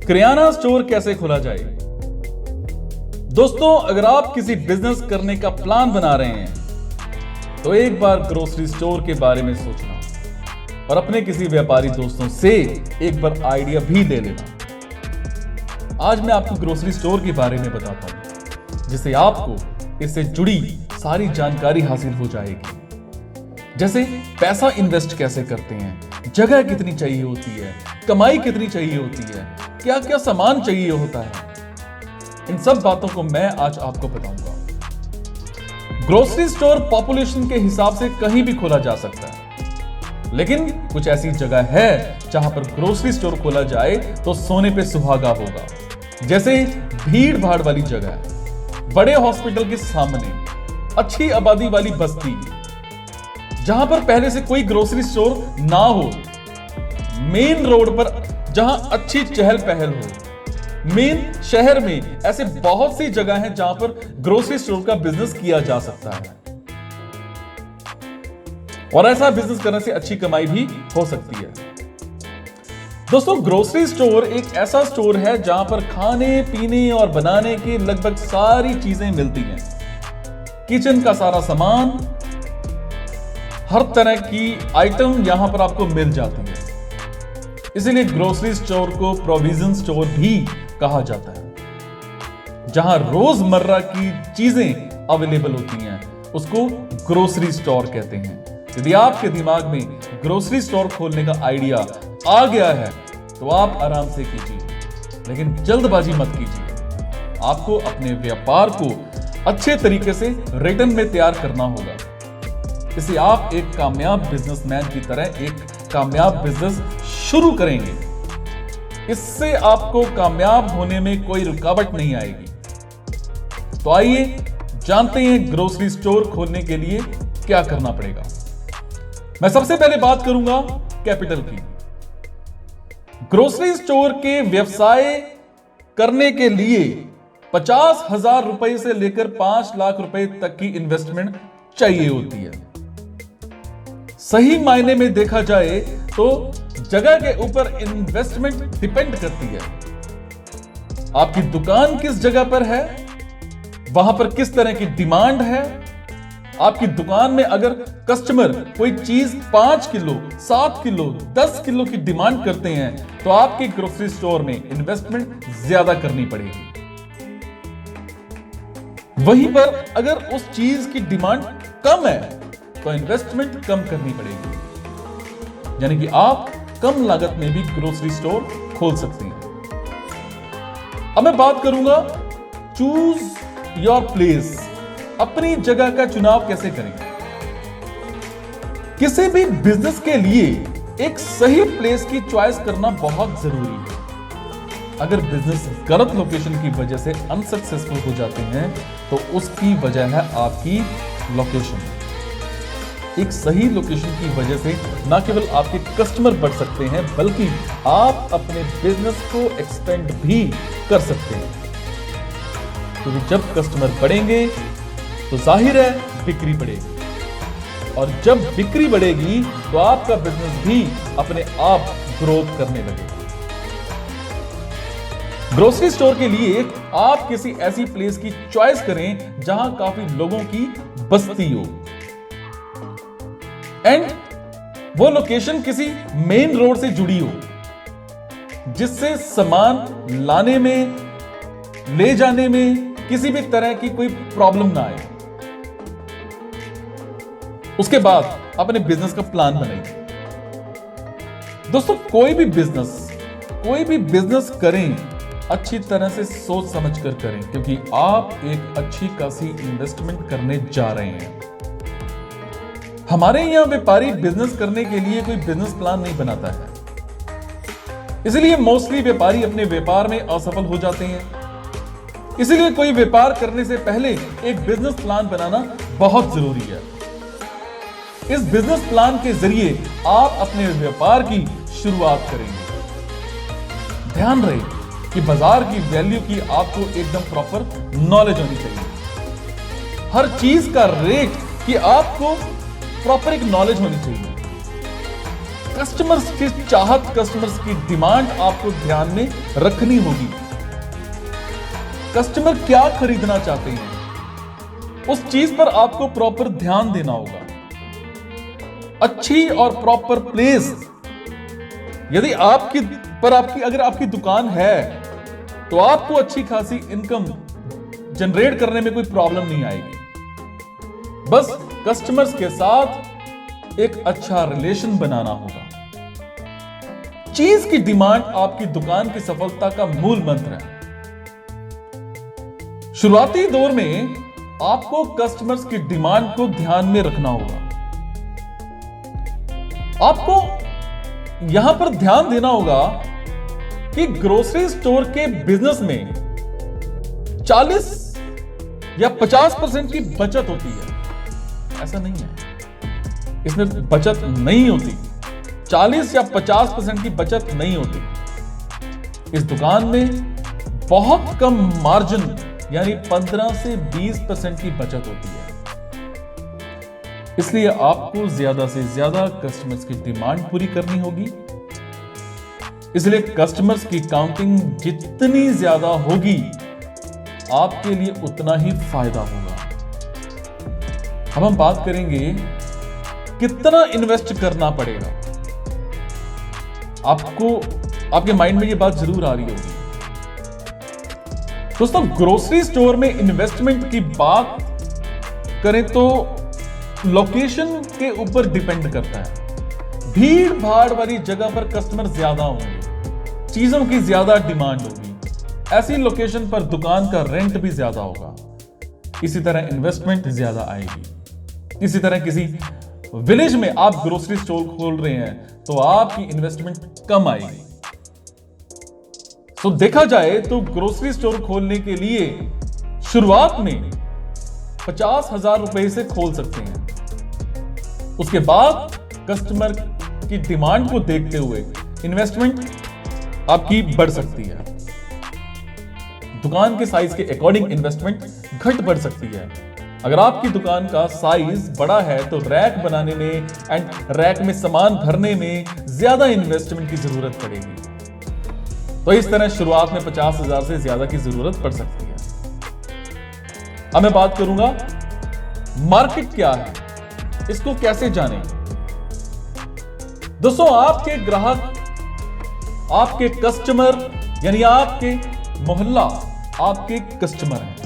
किराना store कैसे खोला जाए? दोस्तों, अगर आप किसी बिजनेस करने का प्लान बना रहे हैं तो एक बार ग्रोसरी स्टोर के बारे में सोचना और अपने किसी व्यापारी दोस्तों से एक बार आइडिया भी ले लेना। आज मैं आपको ग्रोसरी स्टोर के बारे में बताता हूं, जिससे आपको इससे जुड़ी सारी जानकारी हासिल हो जाएगी। जैसे पैसा इन्वेस्ट कैसे करते हैं, जगह कितनी चाहिए होती है, कमाई कितनी चाहिए होती है, क्या क्या सामान चाहिए होता है, इन सब बातों को मैं आज आपको बताऊंगा। ग्रोसरी स्टोर पॉपुलेशन के हिसाब से कहीं भी खोला जा सकता है, लेकिन कुछ ऐसी जगह है जहां पर ग्रोसरी स्टोर खोला जाए तो सोने पे सुहागा होगा। जैसे भीड़ भाड़ वाली जगह, बड़े हॉस्पिटल के सामने, अच्छी आबादी वाली बस्ती, जहां पर पहले से कोई ग्रोसरी स्टोर ना हो, मेन रोड पर जहां अच्छी चहल पहल हो। मेन शहर में ऐसे बहुत सी जगह हैं जहां पर ग्रोसरी स्टोर का बिजनेस किया जा सकता है और ऐसा बिजनेस करने से अच्छी कमाई भी हो सकती है। दोस्तों, ग्रोसरी स्टोर एक ऐसा स्टोर है जहां पर खाने पीने और बनाने की लगभग सारी चीजें मिलती हैं। किचन का सारा सामान, हर तरह की आइटम यहां पर आपको मिल जाती है। इसीलिए ग्रोसरी स्टोर को प्रोविजन स्टोर भी कहा जाता है। जहां रोजमर्रा की चीजें अवेलेबल होती हैं, उसको ग्रोसरी स्टोर कहते हैं। यदि आपके दिमाग में ग्रोसरी स्टोर खोलने का आइडिया आ गया है तो आप आराम से कीजिए, लेकिन जल्दबाजी मत कीजिए। आपको अपने व्यापार को अच्छे तरीके से रिटर्न में तैयार करना होगा। इससे आप एक कामयाब बिजनेसमैन की तरह एक कामयाब बिजनेस शुरू करेंगे। इससे आपको कामयाब होने में कोई रुकावट नहीं आएगी। तो आइए जानते हैं ग्रोसरी स्टोर खोलने के लिए क्या करना पड़ेगा। मैं सबसे पहले बात करूंगा कैपिटल की। ग्रोसरी स्टोर के व्यवसाय करने के लिए 50,000 रुपए से लेकर 5 लाख रुपए तक की इन्वेस्टमेंट चाहिए होती है। सही मायने में देखा जाए तो जगह के ऊपर इन्वेस्टमेंट डिपेंड करती है। आपकी दुकान किस जगह पर है, वहां पर किस तरह की डिमांड है। आपकी दुकान में अगर कस्टमर कोई चीज 5 किलो, 7 किलो, 10 किलो की डिमांड करते हैं तो आपके ग्रोसरी स्टोर में इन्वेस्टमेंट ज्यादा करनी पड़ेगी। वहीं पर अगर उस चीज की डिमांड कम है तो इन्वेस्टमेंट कम करनी पड़ेगी। यानी कि आप कम लागत में भी ग्रोसरी स्टोर खोल सकते हैं। अब मैं बात करूंगा चूज योर प्लेस, अपनी जगह का चुनाव कैसे करें। किसी भी बिजनेस के लिए एक सही प्लेस की चॉइस करना बहुत जरूरी है। अगर बिजनेस गलत लोकेशन की वजह से अनसक्सेसफुल हो जाते हैं तो उसकी वजह है आपकी लोकेशन। एक सही लोकेशन की वजह से न केवल आपके कस्टमर बढ़ सकते हैं, बल्कि आप अपने बिजनेस को एक्सपेंड भी कर सकते हैं। क्योंकि जब कस्टमर बढ़ेंगे तो जाहिर है बिक्री बढ़ेगी, और जब बिक्री बढ़ेगी तो आपका बिजनेस भी अपने आप ग्रोथ करने लगेगा। ग्रोसरी स्टोर के लिए आप किसी ऐसी प्लेस की चॉइस करें जहां काफी लोगों की बस्ती हो, एंड वो लोकेशन किसी मेन रोड से जुड़ी हो, जिससे सामान लाने में, ले जाने में किसी भी तरह की कोई प्रॉब्लम ना आए। उसके बाद अपने बिजनेस का प्लान बनाइए। दोस्तों, कोई भी बिजनेस करें, अच्छी तरह से सोच समझ कर करें, क्योंकि आप एक अच्छी खासी इन्वेस्टमेंट करने जा रहे हैं। हमारे यहां व्यापारी बिजनेस करने के लिए कोई बिजनेस प्लान नहीं बनाता है, इसलिए मोस्टली व्यापारी अपने व्यापार में असफल हो जाते हैं। इसलिए कोई व्यापार करने से पहले एक बिजनेस प्लान बनाना बहुत जरूरी है। इस बिजनेस प्लान के जरिए आप अपने व्यापार की शुरुआत करेंगे। ध्यान रहे कि बाजार की वैल्यू की आपको एकदम प्रॉपर नॉलेज होनी चाहिए। हर चीज का रेट की आपको प्रॉपर एक नॉलेज होनी चाहिए। कस्टमर्स की चाहत, कस्टमर्स की डिमांड आपको ध्यान में रखनी होगी। कस्टमर क्या खरीदना चाहते हैं, उस चीज पर आपको प्रॉपर ध्यान देना होगा। अच्छी और प्रॉपर प्लेस, यदि अगर आपकी दुकान है तो आपको अच्छी खासी इनकम जनरेट करने में कोई प्रॉब्लम नहीं आएगी। बस कस्टमर्स के साथ एक अच्छा रिलेशन बनाना होगा। चीज की डिमांड आपकी दुकान की सफलता का मूल मंत्र है। शुरुआती दौर में आपको कस्टमर्स की डिमांड को ध्यान में रखना होगा। आपको यहां पर ध्यान देना होगा कि ग्रोसरी स्टोर के बिजनेस में 40 या 50% की बचत होती है। ऐसा नहीं है, इसमें बचत नहीं होती। 40 या 50% की बचत नहीं होती। इस दुकान में बहुत कम मार्जिन यानी 15 से 20% की बचत होती है। इसलिए आपको ज्यादा से ज्यादा कस्टमर्स की डिमांड पूरी करनी होगी। इसलिए कस्टमर्स की काउंटिंग जितनी ज्यादा होगी आपके लिए उतना ही फायदा होगा। अब हम बात करेंगे कितना इन्वेस्ट करना पड़ेगा। आपके माइंड में यह बात जरूर आ रही होगी। दोस्तों, ग्रोसरी स्टोर में इन्वेस्टमेंट की बात करें तो लोकेशन के ऊपर डिपेंड करता है। भीड़ भाड़ वाली जगह पर कस्टमर ज्यादा होंगे, चीजों की ज्यादा डिमांड होगी, ऐसी लोकेशन पर दुकान का रेंट भी ज्यादा होगा, इसी तरह इन्वेस्टमेंट ज्यादा आएगी। इसी तरह किसी विलेज में आप ग्रोसरी स्टोर खोल रहे हैं तो आपकी इन्वेस्टमेंट कम आएगी। तो देखा जाए तो ग्रोसरी स्टोर खोलने के लिए शुरुआत में 50,000 रुपए से खोल सकते हैं। उसके बाद कस्टमर की डिमांड को देखते हुए इन्वेस्टमेंट आपकी बढ़ सकती है। दुकान के साइज के अकॉर्डिंग इन्वेस्टमेंट घट बढ़ सकती है। अगर आपकी दुकान का साइज बड़ा है तो रैक बनाने में एंड रैक में सामान भरने में ज्यादा इन्वेस्टमेंट की जरूरत पड़ेगी। तो इस तरह शुरुआत में 50,000 से ज्यादा की जरूरत पड़ सकती है। अब मैं बात करूंगा मार्केट क्या है, इसको कैसे जानें। दोस्तों, आपके ग्राहक, आपके कस्टमर यानी आपके मोहल्ला आपके कस्टमर हैं।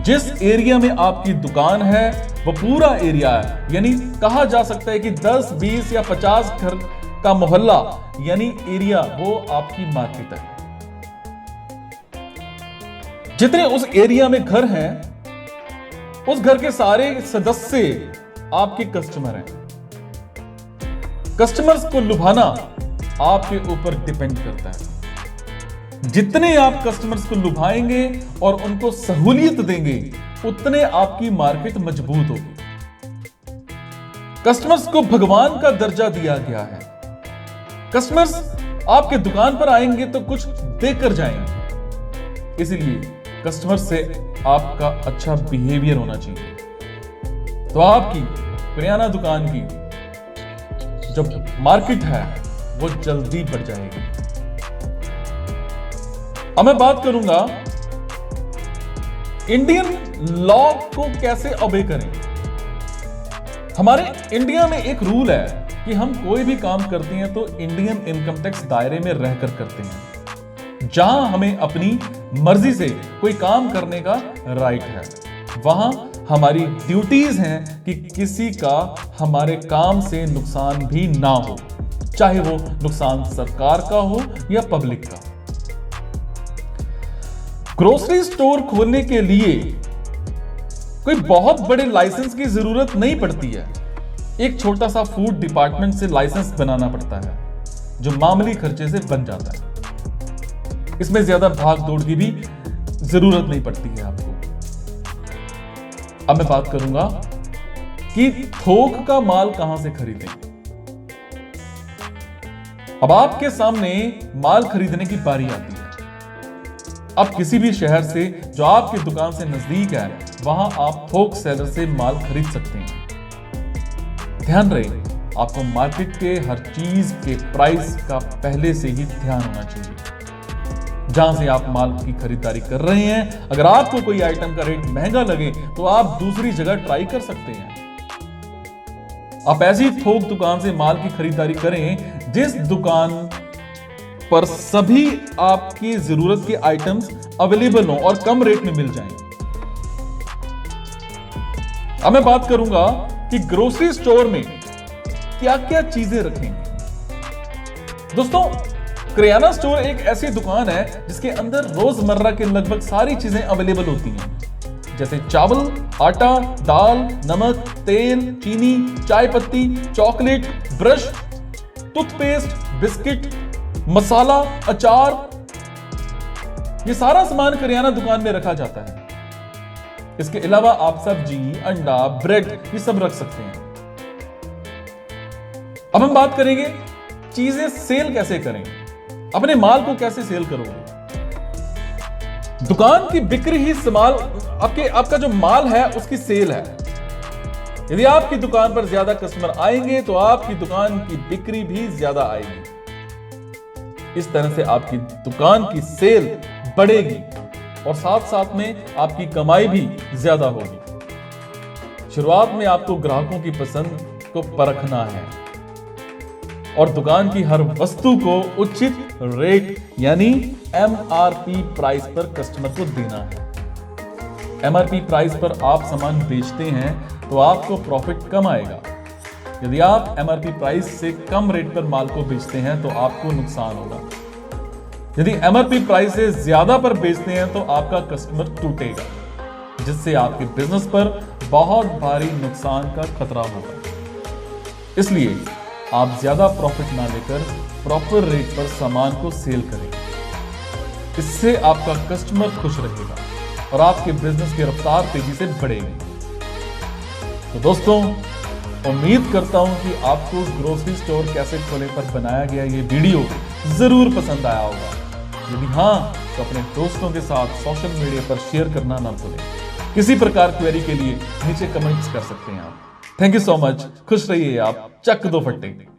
जिस एरिया में आपकी दुकान है वो पूरा एरिया है, यानी कहा जा सकता है कि 10, 20 या 50 घर का मोहल्ला यानी एरिया वो आपकी मार्केट है। जितने उस एरिया में घर हैं, उस घर के सारे सदस्य आपके कस्टमर हैं। कस्टमर्स को लुभाना आपके ऊपर डिपेंड करता है। जितने आप कस्टमर्स को लुभाएंगे और उनको सहूलियत देंगे, उतने आपकी मार्केट मजबूत होगी। कस्टमर्स को भगवान का दर्जा दिया गया है। कस्टमर्स आपके दुकान पर आएंगे तो कुछ देकर जाएंगे, इसलिए कस्टमर से आपका अच्छा बिहेवियर होना चाहिए। तो आपकी किराना दुकान की जो मार्केट है वो जल्दी बढ़ जाएगी। अब मैं बात करूंगा इंडियन लॉ को कैसे ओबे करें। हमारे इंडिया में एक रूल है कि हम कोई भी काम करते हैं तो इंडियन इनकम टैक्स दायरे में रहकर करते हैं। जहां हमें अपनी मर्जी से कोई काम करने का राइट है, वहां हमारी ड्यूटीज हैं कि किसी का हमारे काम से नुकसान भी ना हो, चाहे वो नुकसान सरकार का हो या पब्लिक का। ग्रोसरी स्टोर खोलने के लिए कोई बहुत बड़े लाइसेंस की जरूरत नहीं पड़ती है। एक छोटा सा फूड डिपार्टमेंट से लाइसेंस बनाना पड़ता है, जो मामूली खर्चे से बन जाता है। इसमें ज्यादा भाग दौड़ की भी जरूरत नहीं पड़ती है आपको। अब मैं बात करूंगा कि थोक का माल कहां से खरीदें। अब आपके सामने माल खरीदने की बारी आती है। अब किसी भी शहर से जो आपकी दुकान से नजदीक है, वहां आप थोक सेलर से माल खरीद सकते हैं। ध्यान रहे, आपको मार्केट के हर चीज के प्राइस का पहले से ही ध्यान होना चाहिए। जहां से आप माल की खरीदारी कर रहे हैं, अगर आपको कोई आइटम का रेट महंगा लगे तो आप दूसरी जगह ट्राई कर सकते हैं। आप ऐसी थोक दुकान से माल की खरीदारी करें जिस दुकान पर सभी आपकी जरूरत के आइटम्स अवेलेबल हो और कम रेट में मिल जाएं। अब मैं बात करूंगा कि ग्रोसरी स्टोर में क्या क्या चीजें रखेंगे। दोस्तों, किराना स्टोर एक ऐसी दुकान है जिसके अंदर रोजमर्रा के लगभग सारी चीजें अवेलेबल होती हैं, जैसे चावल, आटा, दाल, नमक, तेल, चीनी, चाय पत्ती, चॉकलेट, ब्रश, टूथपेस्ट, बिस्किट, मसाला, अचार। ये सारा सामान किराना दुकान में रखा जाता है। इसके अलावा आप सब्जी, अंडा, ब्रेड ये सब रख सकते हैं। अब हम बात करेंगे चीजें सेल कैसे करें, अपने माल को कैसे सेल करोगे। दुकान की बिक्री ही आपका जो माल है उसकी सेल है। यदि आपकी दुकान पर ज्यादा कस्टमर आएंगे तो आपकी दुकान की बिक्री भी ज्यादा आएगी। इस तरह से आपकी दुकान की सेल बढ़ेगी और साथ साथ में आपकी कमाई भी ज्यादा होगी। शुरुआत में आपको ग्राहकों की पसंद को परखना है और दुकान की हर वस्तु को उचित रेट यानी MRP प्राइस पर कस्टमर को देना है। MRP प्राइस पर आप सामान बेचते हैं तो आपको प्रॉफिट कम आएगा। यदि आप MRP प्राइस से कम रेट पर माल को बेचते हैं तो आपको नुकसान होगा। यदि MRP प्राइस से ज्यादा पर बेचते हैं तो आपका कस्टमर टूटेगा, जिससे आपके बिजनेस पर बहुत भारी नुकसान का खतरा होगा। इसलिए आप ज्यादा प्रॉफिट ना लेकर प्रॉपर रेट पर सामान को सेल करें। इससे आपका कस्टमर खुश रहेगा और आपके बिजनेस की रफ्तार तेजी से बढ़ेगी। तो दोस्तों, उम्मीद करता हूं कि आपको ग्रोसरी स्टोर कैसे खोले पर बनाया गया ये वीडियो जरूर पसंद आया होगा। यदि हां तो अपने दोस्तों के साथ सोशल मीडिया पर शेयर करना ना भूलें। किसी प्रकार क्वेरी के लिए नीचे कमेंट्स कर सकते हैं आप। Thank you so much. खुश रहिए आप। चक दो फट्टे।